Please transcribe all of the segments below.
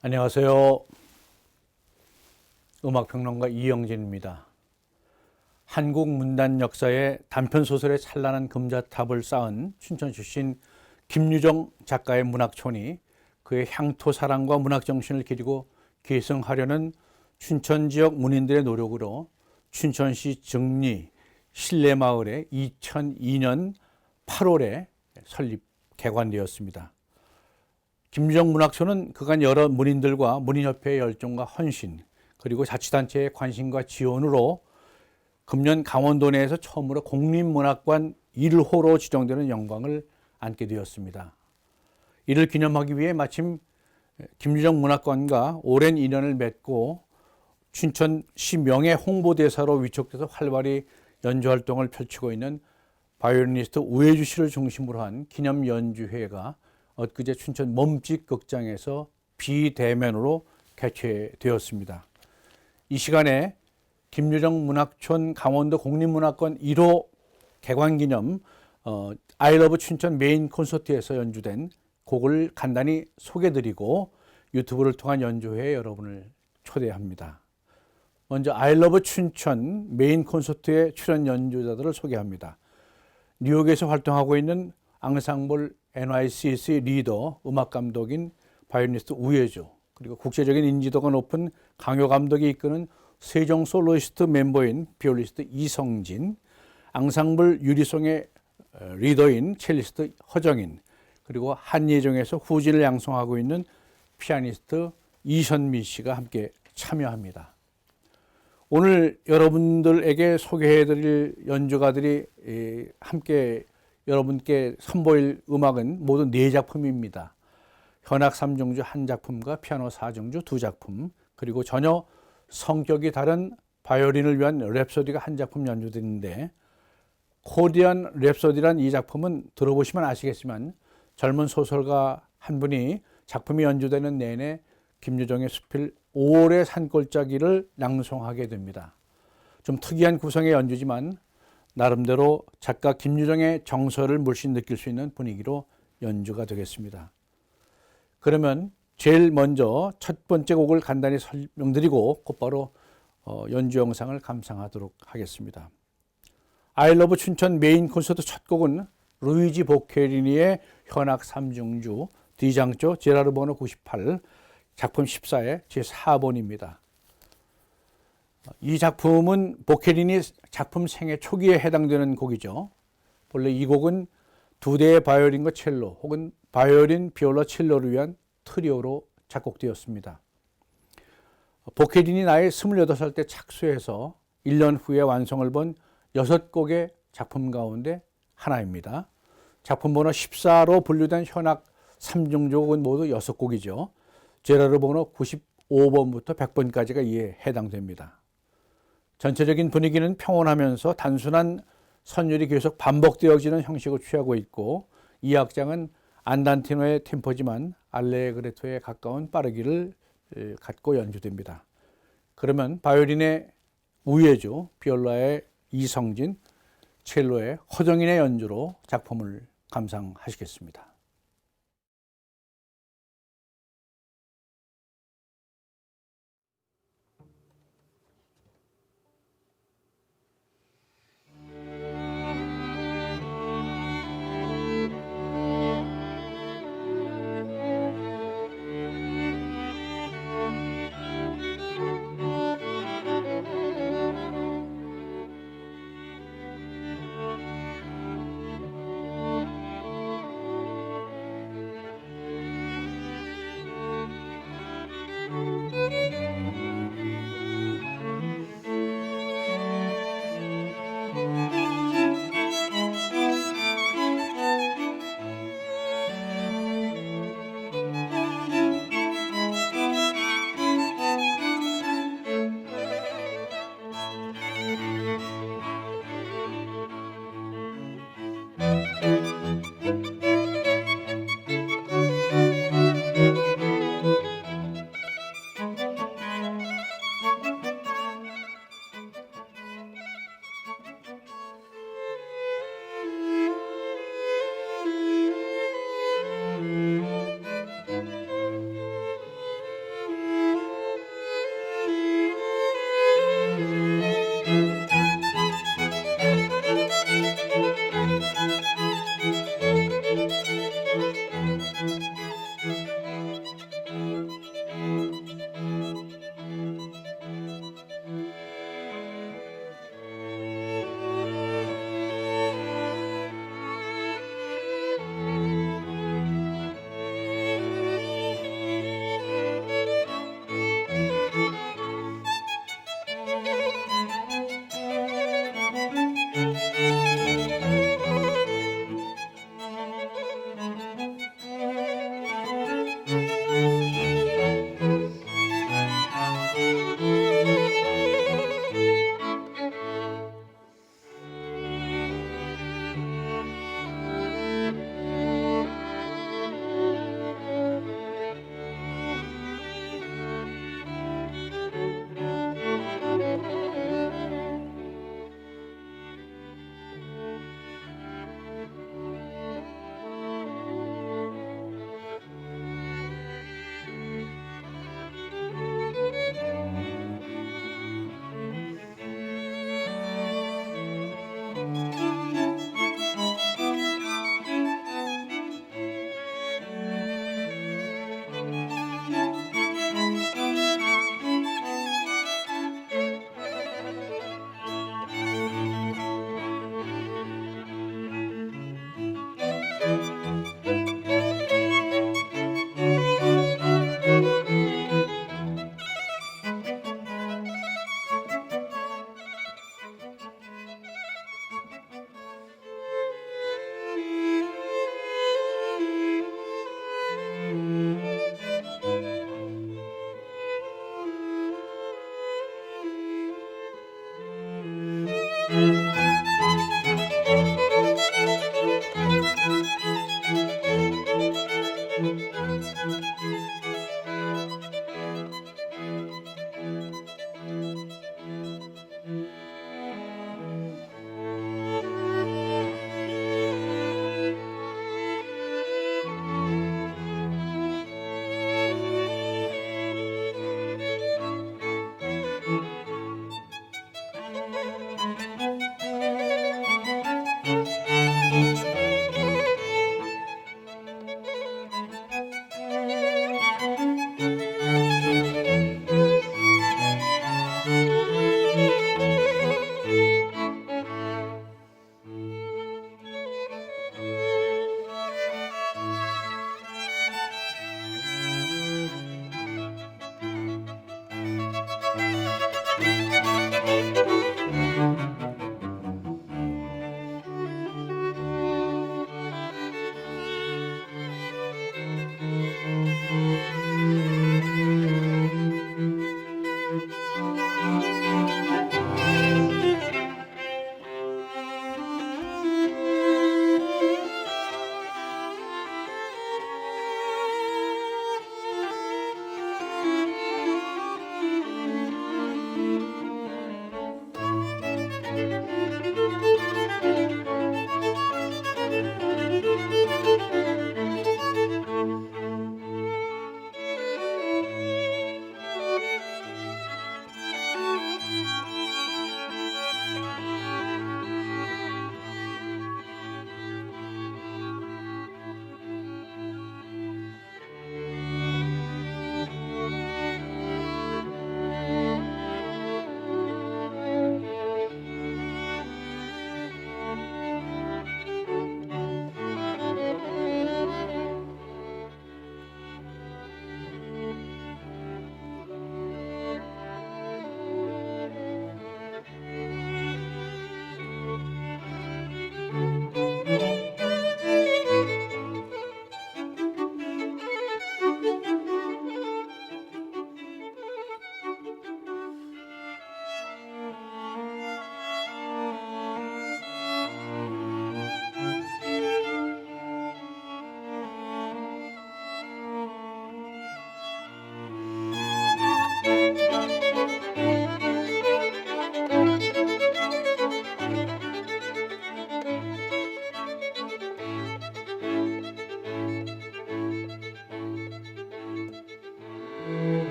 안녕하세요. 음악평론가 이영진입니다. 한국 문단 역사에 단편소설의 찬란한 금자탑을 쌓은 춘천 출신 김유정 작가의 문학촌이 그의 향토 사랑과 문학정신을 기리고 계승하려는 춘천 지역 문인들의 노력으로 춘천시 증리 신례마을에 2002년 8월에 설립 개관되었습니다. 김유정 문학촌은 그간 여러 문인들과 문인협회의 열정과 헌신, 그리고 자치단체의 관심과 지원으로 금년 강원도 내에서 처음으로 국립문학관 1호로 지정되는 영광을 안게 되었습니다. 이를 기념하기 위해 마침 김유정 문학관과 오랜 인연을 맺고 춘천시 명예 홍보대사로 위촉돼서 활발히 연주활동을 펼치고 있는 바이올리니스트 우혜주 씨를 중심으로 한 기념연주회가 엊그제 춘천 몸짓 극장에서 비대면으로 개최되었습니다. 이 시간에 김유정 문학촌 강원도 국립문학관 1호 개관기념 I love 춘천 메인 콘서트에서 연주된 곡을 간단히 소개드리고 유튜브를 통한 연주회에 여러분을 초대합니다. 먼저 I love 춘천 메인 콘서트의 출연 연주자들을 소개합니다. 뉴욕에서 활동하고 있는 앙상블 NYCC 리더 음악감독인 바이올리니스트 우혜주, 그리고 국제적인 인지도가 높은 강요 감독이 이끄는 세종 솔로이스트 멤버인 비올리스트 이성진, 앙상블 유리송의 리더인 첼리스트 허정인, 그리고 한예종에서 후진을 양성하고 있는 피아니스트 이선미 씨가 함께 참여합니다. 오늘 여러분들에게 소개해드릴 연주가들이 함께 여러분께 선보일 음악은 모두 4작품입니다. 현악 3중주 1작품과 피아노 4중주 2작품, 그리고 전혀 성격이 다른 바이올린을 위한 랩소디가 1작품 연주되는데, 코디안 랩소디란 이 작품은 들어보시면 아시겠지만 젊은 소설가 한 분이 작품이 연주되는 내내 김유정의 수필 5월의 산골짜기를 낭송하게 됩니다. 좀 특이한 구성의 연주지만 나름대로 작가 김유정의 정서를 물씬 느낄 수 있는 분위기로 연주가 되겠습니다. 그러면 제일 먼저 첫 번째 곡을 간단히 설명드리고 곧바로 연주 영상을 감상하도록 하겠습니다. I love 춘천 메인 콘서트 첫 곡은 루이지 보케리니의 현악 3중주 D장조 제라르 번호 98, 작품 14의 제4번입니다. 이 작품은 보케리니 작품 생애 초기에 해당되는 곡이죠. 본래 이 곡은 2대의 바이올린과 첼로 혹은 바이올린, 비올라, 첼로를 위한 트리오로 작곡되었습니다. 보케리니 나이 28살 때 착수해서 1년 후에 완성을 본 6곡의 작품 가운데 하나입니다. 작품 번호 14로 분류된 현악 3중조곡은 모두 6곡이죠. 제라르 번호 95번부터 100번까지가 이에 해당됩니다. 전체적인 분위기는 평온하면서 단순한 선율이 계속 반복되어지는 형식을 취하고 있고, 이 악장은 안단티노의 템포지만 알레그레토에 가까운 빠르기를 갖고 연주됩니다. 그러면 바이올린의 우혜주, 비올라의 이성진, 첼로의 허정인의 연주로 작품을 감상하시겠습니다.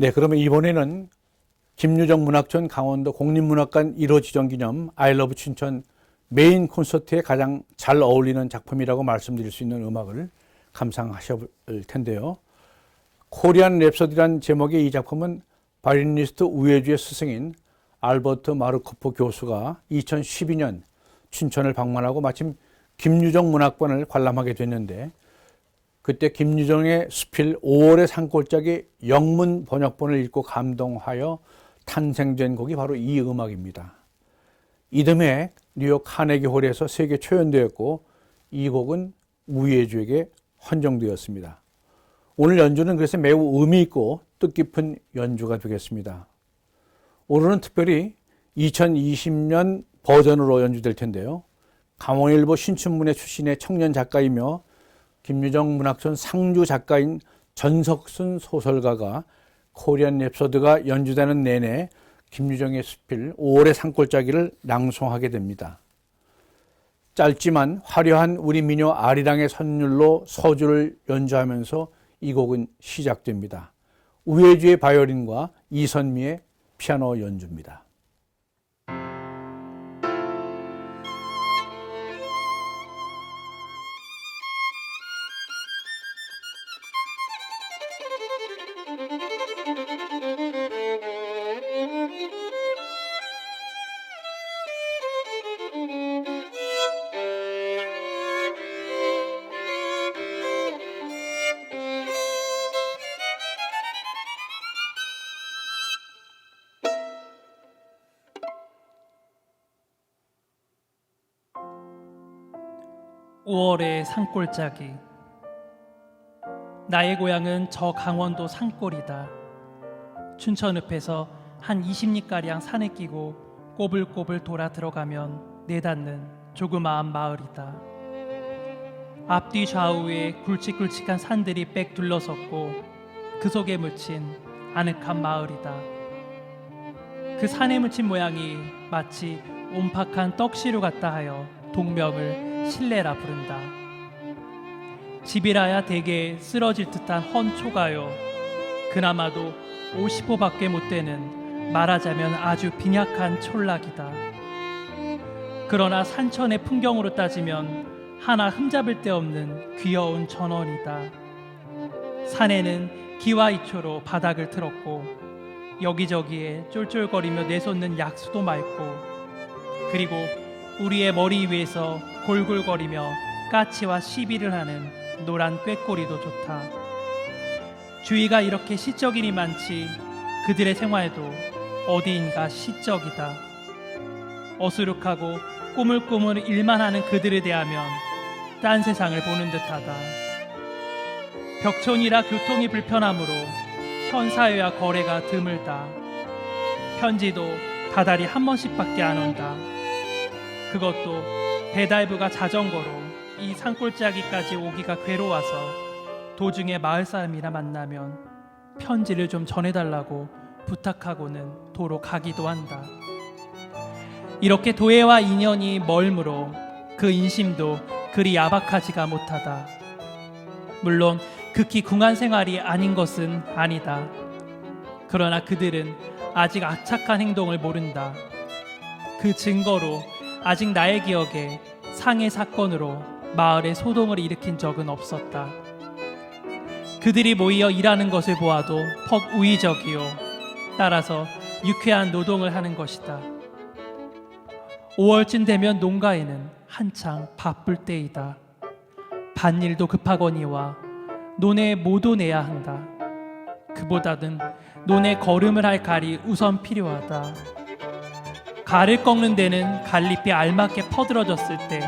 네, 그러면 이번에는 김유정 문학촌 강원도 국립문학관 1호 지정 기념 아이러브 춘천 메인 콘서트에 가장 잘 어울리는 작품이라고 말씀드릴 수 있는 음악을 감상하실 텐데요. 코리안 랩소디란 제목의 이 작품은 바이올리니스트 우회주의 스승인 알버트 마르코프 교수가 2012년 춘천을 방문하고 마침 김유정 문학관을 관람하게 됐는데, 그때 김유정의 수필 5월의 산골짜기 영문 번역본을 읽고 감동하여 탄생된 곡이 바로 이 음악입니다. 이듬해 뉴욕 카네기 홀에서 세계 초연되었고 이 곡은 우회주에게 헌정되었습니다. 오늘 연주는 그래서 매우 의미 있고 뜻깊은 연주가 되겠습니다. 오늘은 특별히 2020년 버전으로 연주될 텐데요. 강원일보 신춘문예 출신의 청년 작가이며 김유정 문학촌 상주 작가인 전석순 소설가가 코리안 랩소드가 연주되는 내내 김유정의 수필 5월의 산골짜기를 낭송하게 됩니다. 짧지만 화려한 우리 민요 아리랑의 선율로 서주를 연주하면서 이 곡은 시작됩니다. 우회주의 바이올린과 이선미의 피아노 연주입니다. 5월의 산골짜기. 나의 고향은 저 강원도 산골이다. 춘천읍에서 한 20리가량 산에 끼고 꼬불꼬불 돌아 들어가면 내닿는 조그마한 마을이다. 앞뒤 좌우에 굵직굵직한 산들이 빽 둘러섰고 그 속에 묻힌 아늑한 마을이다. 그 산에 묻힌 모양이 마치 옴팍한 떡시루 같다 하여 동명을 실내라 부른다. 집이라야 대개 쓰러질 듯한 헌초가요, 그나마도 50호밖에 못 되는 말하자면 아주 빈약한 촌락이다. 그러나 산천의 풍경으로 따지면 하나 흠잡을 데 없는 귀여운 전원이다. 산에는 기와이초로 바닥을 틀었고 여기저기에 쫄쫄거리며 내솟는 약수도 맑고, 그리고 우리의 머리 위에서 골골거리며 까치와 시비를 하는 노란 꾀꼬리도 좋다. 주위가 이렇게 시적인이 많지 그들의 생활도 어디인가 시적이다. 어수룩하고 꾸물꾸물 일만 하는 그들에 대하면 딴 세상을 보는 듯하다. 벽촌이라 교통이 불편하므로 현사회와 거래가 드물다. 편지도 다달이 한 번씩밖에 안 온다. 그것도 배달부가 자전거로 이 산골짜기까지 오기가 괴로워서 도중에 마을 사람이나 만나면 편지를 좀 전해달라고 부탁하고는 도로 가기도 한다. 이렇게 도애와 인연이 멀므로 그 인심도 그리 야박하지가 못하다. 물론 극히 궁한 생활이 아닌 것은 아니다. 그러나 그들은 아직 악착한 행동을 모른다. 그 증거로 아직 나의 기억에 상해 사건으로 마을에 소동을 일으킨 적은 없었다. 그들이 모이어 일하는 것을 보아도 퍽 우의적이요, 따라서 유쾌한 노동을 하는 것이다. 5월쯤 되면 농가에는 한창 바쁠 때이다. 밭일도 급하거니와 논에 모도 내야 한다. 그보다는 논에 거름을 할 갈이 우선 필요하다. 갈을 꺾는 데는 갈잎이 알맞게 퍼들어졌을 때,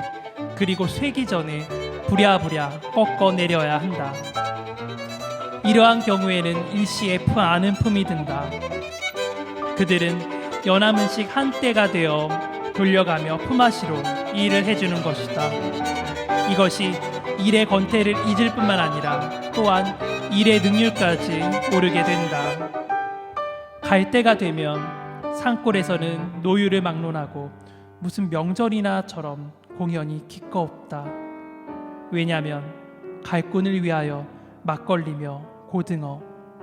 그리고 쇠기 전에 부랴부랴 꺾어 내려야 한다. 이러한 경우에는 일시에 아는 품이 든다. 그들은 연하문씩 한때가 되어 돌려가며 품앗이로 일을 해주는 것이다. 이것이 일의 권태를 잊을 뿐만 아니라 또한 일의 능률까지 오르게 된다. 갈 때가 되면 산골에서는 노유를 막론하고 무슨 명절이나처럼 공연이 기꺼 없다. 왜냐하면 갈꾼을 위하여 막걸리며 고등어,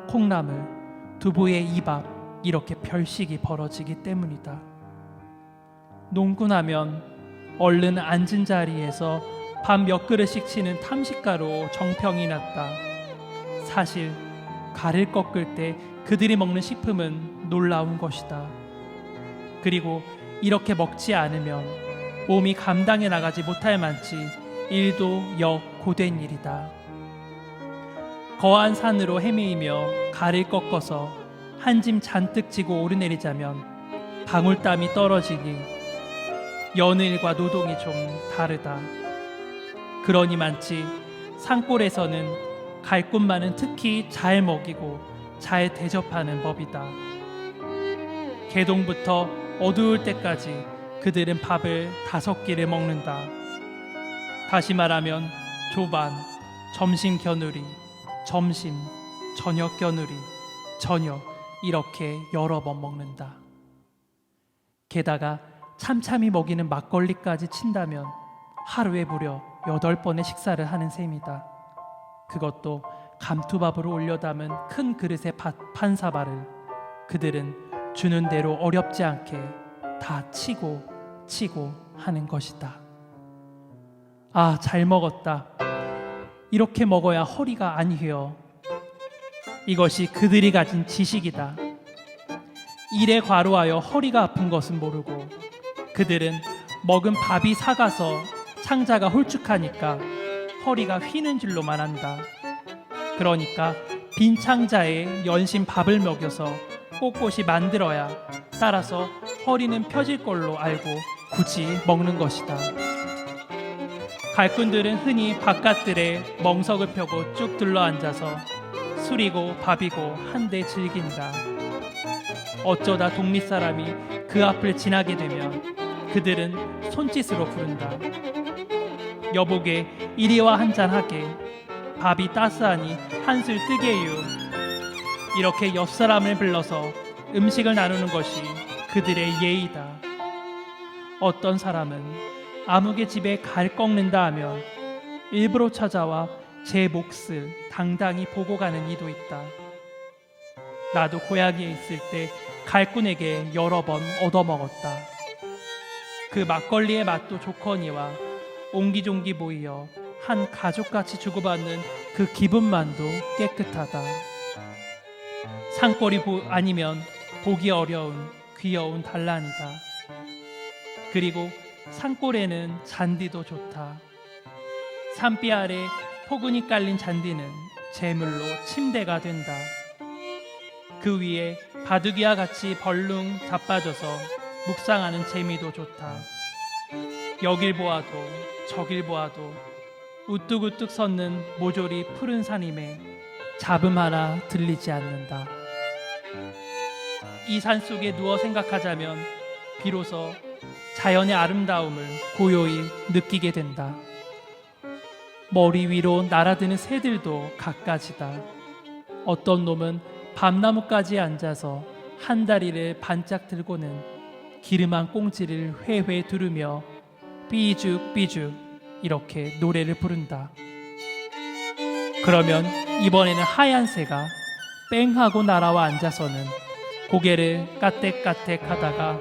콩나물, 두부의 입 앞 이렇게 별식이 벌어지기 때문이다. 농구나면 얼른 앉은 자리에서 밥 몇 그릇씩 치는 탐식가로 정평이 났다. 사실 가를 꺾을 때 그들이 먹는 식품은 놀라운 것이다. 그리고 이렇게 먹지 않으면 몸이 감당해 나가지 못할 만치 일도 역 고된 일이다. 거한 산으로 헤매이며 가를 꺾어서 한 짐 잔뜩 지고 오르내리자면 방울땀이 떨어지니 여느 일과 노동이 좀 다르다. 그러니 많지 산골에서는 갈꽃만은 특히 잘 먹이고 잘 대접하는 법이다. 개동부터 어두울 때까지 그들은 밥을 5끼를 먹는다. 다시 말하면 조반, 점심 겨누리, 점심, 저녁 겨누리, 저녁 이렇게 여러 번 먹는다. 게다가 참참히 먹이는 막걸리까지 친다면 하루에 무려 8번의 식사를 하는 셈이다. 그것도 감투밥으로 올려 담은 큰 그릇의 한 사발을 그들은 주는 대로 어렵지 않게 다 치고 하는 것이다. 아, 잘 먹었다. 이렇게 먹어야 허리가 안 휘어. 이것이 그들이 가진 지식이다. 일에 과로하여 허리가 아픈 것은 모르고 그들은 먹은 밥이 삭아서 창자가 홀쭉하니까 허리가 휘는 줄로만 안다. 그러니까 빈 창자에 연신 밥을 먹여서 꼿꼿이 만들어야 따라서 허리는 펴질 걸로 알고 굳이 먹는 것이다. 갈꾼들은 흔히 바깥들에 멍석을 펴고 쭉 둘러앉아서 술이고 밥이고 한데 즐긴다. 어쩌다 동리 사람이 그 앞을 지나게 되면 그들은 손짓으로 부른다. 여보게 이리와 한잔하게, 밥이 따스하니 한술 뜨게유. 이렇게 옆 사람을 불러서 음식을 나누는 것이 그들의 예의다. 어떤 사람은 아무개 집에 갈 꺾는다 하면 일부러 찾아와 제 몫을 당당히 보고 가는 이도 있다. 나도 고향에 있을 때 갈꾼에게 여러 번 얻어먹었다. 그 막걸리의 맛도 좋거니와 옹기종기 모이어 한 가족같이 주고받는 그 기분만도 깨끗하다. 산골이 아니면 보기 어려운 귀여운 단란이다. 그리고 산골에는 잔디도 좋다. 산비 아래 포근이 깔린 잔디는 제물로 침대가 된다. 그 위에 바둑이와 같이 벌룬 자빠져서 묵상하는 재미도 좋다. 여길 보아도 저길 보아도 우뚝우뚝 섰는 모조리 푸른 산임에 잡음 하나 들리지 않는다. 이 산 속에 누워 생각하자면 비로소 자연의 아름다움을 고요히 느끼게 된다. 머리 위로 날아드는 새들도 갖가지다. 어떤 놈은 밤나무까지 앉아서 한 다리를 반짝 들고는 기름한 꽁지를 회회 두르며 삐죽삐죽 이렇게 노래를 부른다. 그러면 이번에는 하얀 새가 뺑 하고 날아와 앉아서는 고개를 까뜩까뜩 하다가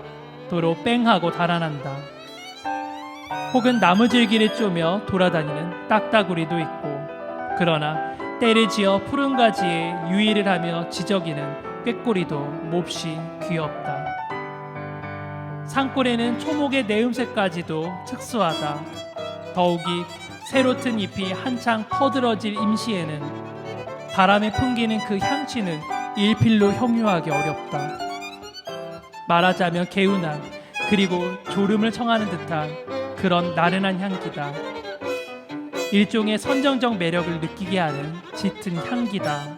도로 뺑 하고 달아난다. 혹은 나무줄기를 쪼며 돌아다니는 딱따구리도 있고, 그러나 때를 지어 푸른 가지에 유의를 하며 지저귀는 꾀꼬리도 몹시 귀엽다. 산골에는 초목의 내음새까지도 특수하다. 더욱이 새로 튼 잎이 한창 퍼들어질 임시에는 바람에 풍기는 그 향취는 일필로 형용하기 어렵다. 말하자면 개운한 그리고 졸음을 청하는 듯한 그런 나른한 향기다. 일종의 선정적 매력을 느끼게 하는 짙은 향기다.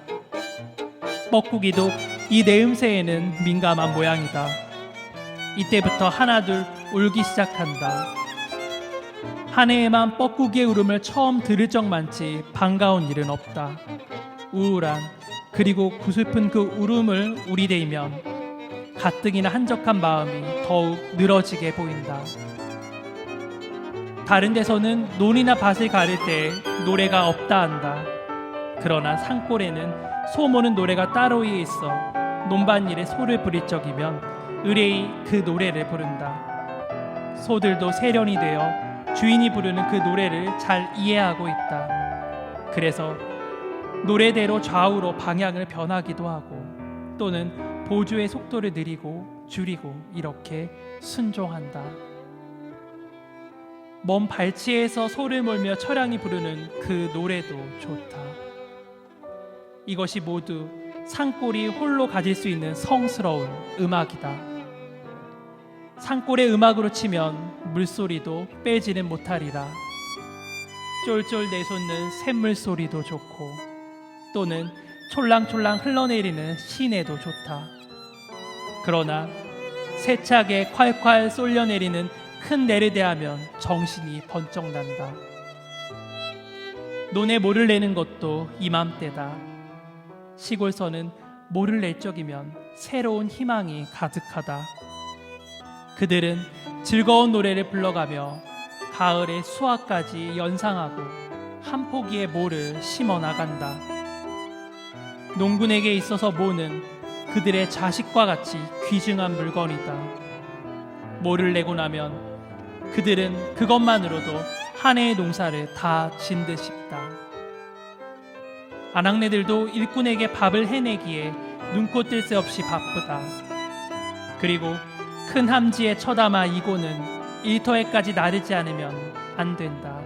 뻐꾸기도 이 내음새에는 민감한 모양이다. 이때부터 하나둘 울기 시작한다. 한 해에만 뻐꾸기의 울음을 처음 들을 적만치 반가운 일은 없다. 우울한 그리고 구슬픈 그 울음을 우리대이면 가뜩이나 한적한 마음이 더욱 늘어지게 보인다. 다른 데서는 논이나 밭을 가를 때 노래가 없다 한다. 그러나 산골에는 소모는 노래가 따로 있어 논밭일에 소를 부릴 적이면 의뢰이 그 노래를 부른다. 소들도 세련이 되어 주인이 부르는 그 노래를 잘 이해하고 있다. 그래서 노래대로 좌우로 방향을 변하기도 하고 또는 보조의 속도를 느리고 줄이고 이렇게 순종한다. 먼 발치에서 소를 몰며 처량히 부르는 그 노래도 좋다. 이것이 모두 산골이 홀로 가질 수 있는 성스러운 음악이다. 산골의 음악으로 치면 물소리도 빼지는 못하리라. 쫄쫄 내솟는 샘물 소리도 좋고 또는 촐랑촐랑 흘러내리는 시내도 좋다. 그러나 세차게 콸콸 쏠려내리는 큰 내르대하면 정신이 번쩍 난다. 논에 모를 내는 것도 이맘때다. 시골서는 모를 낼 적이면 새로운 희망이 가득하다. 그들은 즐거운 노래를 불러가며 가을의 수확까지 연상하고 한 포기의 모를 심어 나간다. 농군에게 있어서 모는 그들의 자식과 같이 귀중한 물건이다. 모를 내고 나면 그들은 그것만으로도 한 해의 농사를 다 진 듯 싶다. 아낙네들도 일꾼에게 밥을 해내기에 눈코 뜰 새 없이 바쁘다. 그리고 큰 함지에 쳐담아 이고는 일터에까지 나르지 않으면 안 된다.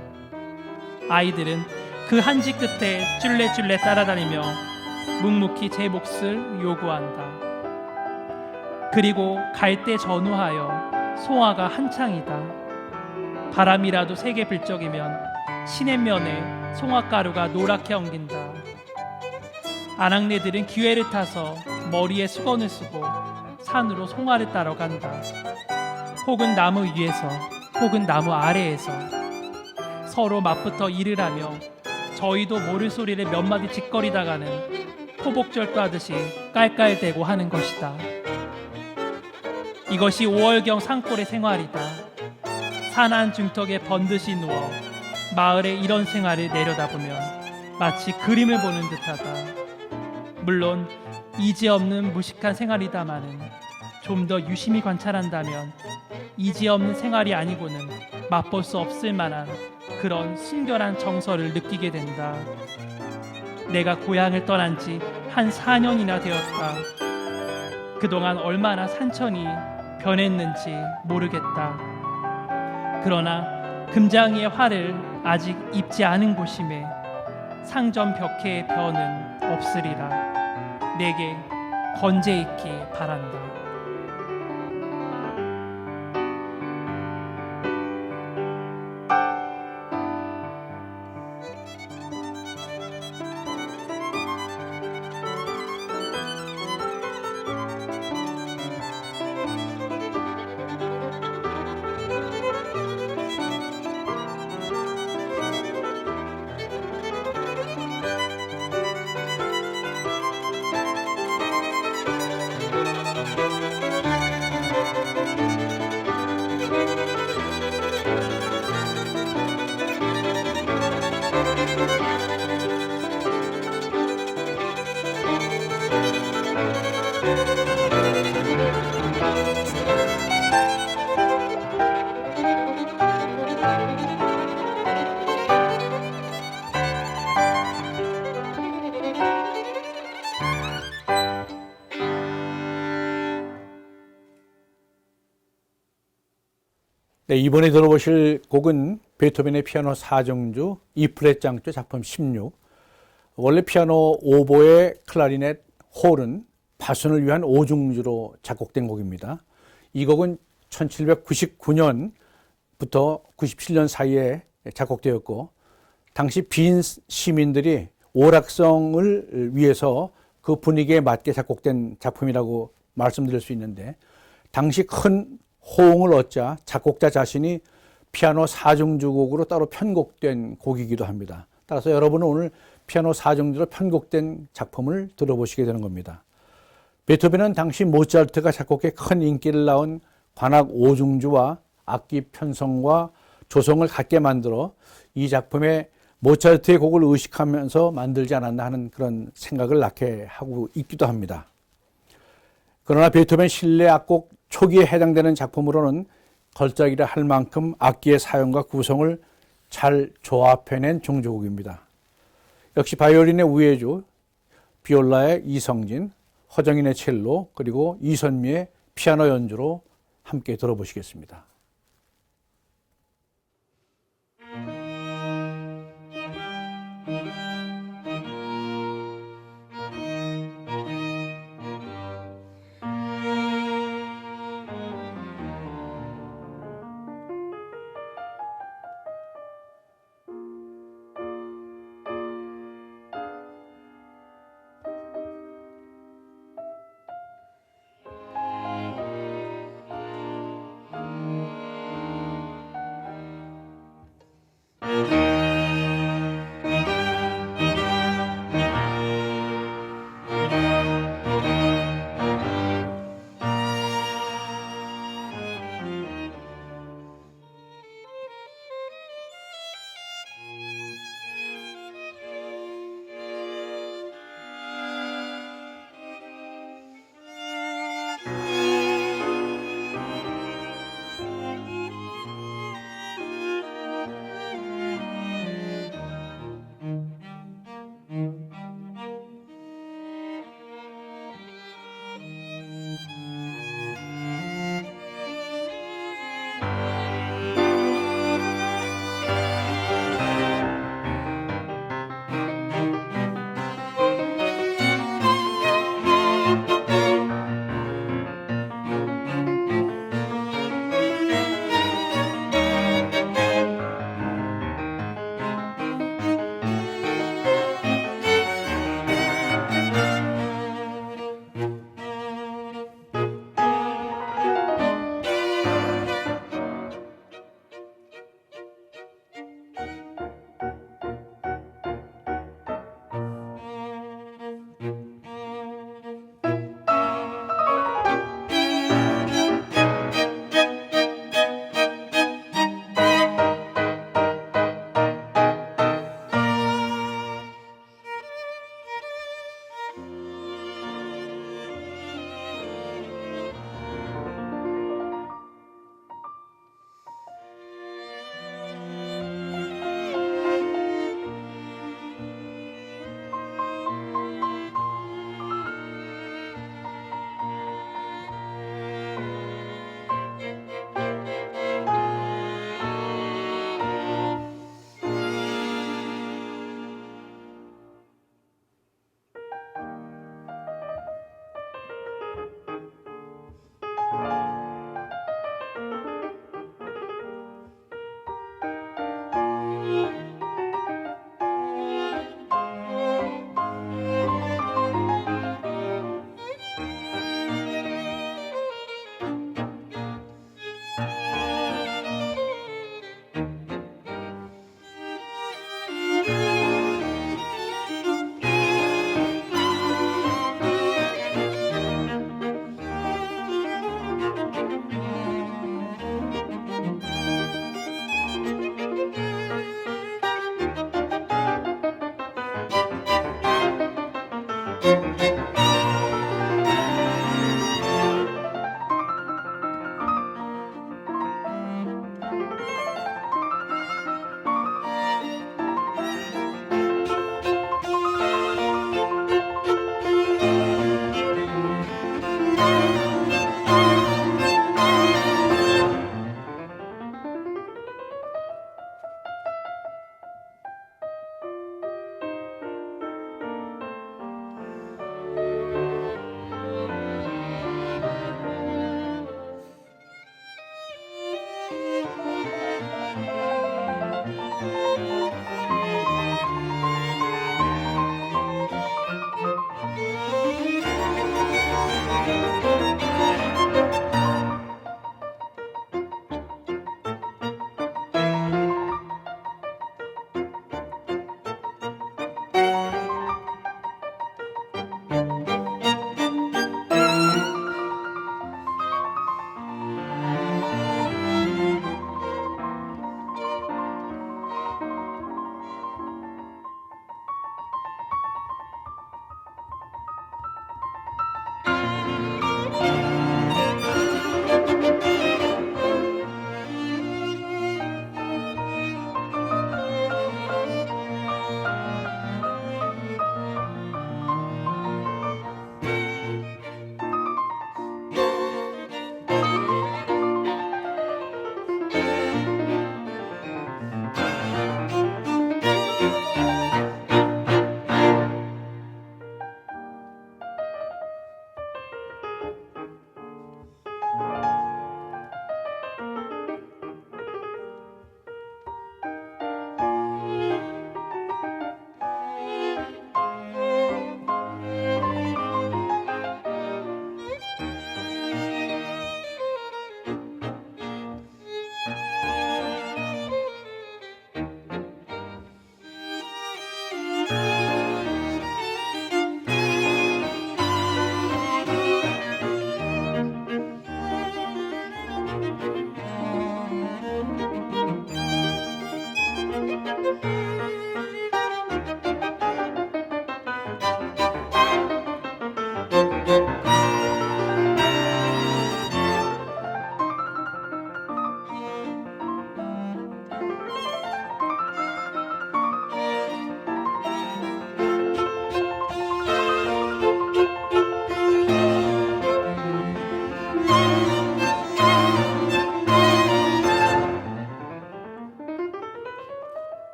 아이들은 그 한지 끝에 쫄래쫄래 따라다니며 묵묵히 제 몫을 요구한다. 그리고 갈 때 전후하여 송아가 한창이다. 바람이라도 세게 불 적이면 시냇면에 송아가루가 노랗게 엉긴다. 아낙네들은 기회를 타서 머리에 수건을 쓰고 산으로 송아를 따러 간다. 혹은 나무 위에서 혹은 나무 아래에서 서로 맞붙어 일을 하며 저희도 모를 소리를 몇 마디 짓거리다가는 토복절도 하듯이 깔깔대고 하는 것이다. 이것이 5월경 산골의 생활이다. 산한 중턱에 번듯이 누워 마을의 이런 생활을 내려다보면 마치 그림을 보는 듯하다. 물론 이지없는 무식한 생활이다마는 좀 더 유심히 관찰한다면 이지없는 생활이 아니고는 맛볼 수 없을 만한 그런 순결한 정서를 느끼게 된다. 내가 고향을 떠난 지 한 4년이나 되었다. 그동안 얼마나 산천이 변했는지 모르겠다. 그러나 금장이의 활을 아직 입지 않은 곳임에 상점 벽해의 변은 없으리라. 내게 건재 있기 바란다. 네, 이번에 들어보실 곡은 베토벤의 피아노 4정주 E플랫 장조 작품 16. 원래 피아노 오보에 클라리넷, 홀은 바순을 위한 5중주로 작곡된 곡입니다. 이 곡은 1799년부터 97년 사이에 작곡되었고 당시 빈 시민들이 오락성을 위해서 그 분위기에 맞게 작곡된 작품이라고 말씀드릴 수 있는데 당시 큰 호응을 얻자 작곡자 자신이 피아노 4중주곡으로 따로 편곡된 곡이기도 합니다. 따라서 여러분은 오늘 피아노 4중주로 편곡된 작품을 들어보시게 되는 겁니다. 베토벤은 당시 모차르트가 작곡해 큰 인기를 낳은 관악 5중주와 악기 편성과 조성을 같게 만들어 이 작품에 모차르트의 곡을 의식하면서 만들지 않았나 하는 그런 생각을 낳게 하고 있기도 합니다. 그러나 베토벤 실내 악곡 초기에 해당되는 작품으로는 걸작이라 할 만큼 악기의 사용과 구성을 잘 조합해낸 종조곡입니다. 역시 바이올린의 우혜주, 비올라의 이성진, 허정인의 첼로, 그리고 이선미의 피아노 연주로 함께 들어보시겠습니다.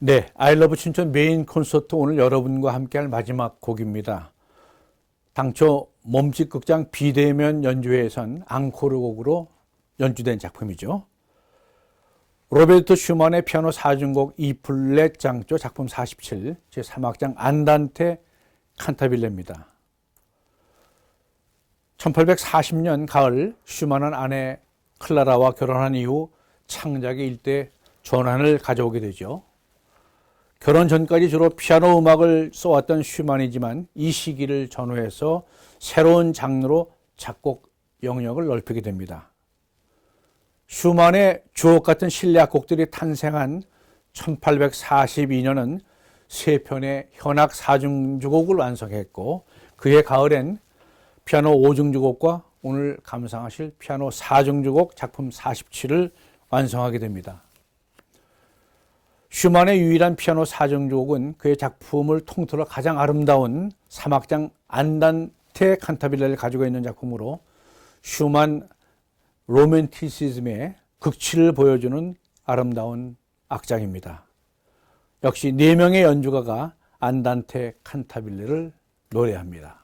네, 아이러브 춘천 메인 콘서트 오늘 여러분과 함께할 마지막 곡입니다. 당초 몸짓극장 비대면 연주회에선 앙코르 곡으로 연주된 작품이죠. 로베르토 슈만의 피아노 4중곡 E플랫 장조 작품 47 제3악장 안단테 칸타빌레입니다. 1840년 가을 슈만은 아내 클라라와 결혼한 이후 창작의 일대 전환을 가져오게 되죠. 결혼 전까지 주로 피아노 음악을 써왔던 슈만이지만 이 시기를 전후해서 새로운 장르로 작곡 영역을 넓히게 됩니다. 슈만의 주옥 같은 실내악곡들이 탄생한 1842년은 세 편의 현악 4중주곡을 완성했고 그해 가을엔 피아노 5중주곡과 오늘 감상하실 피아노 4중주곡 작품 47을 완성하게 됩니다. 슈만의 유일한 피아노 4중주곡은 그의 작품을 통틀어 가장 아름다운 3악장 안단테 칸타빌레를 가지고 있는 작품으로 슈만 로맨티시즘의 극치를 보여주는 아름다운 악장입니다. 역시 4명의 연주가가 안단테 칸타빌레를 노래합니다.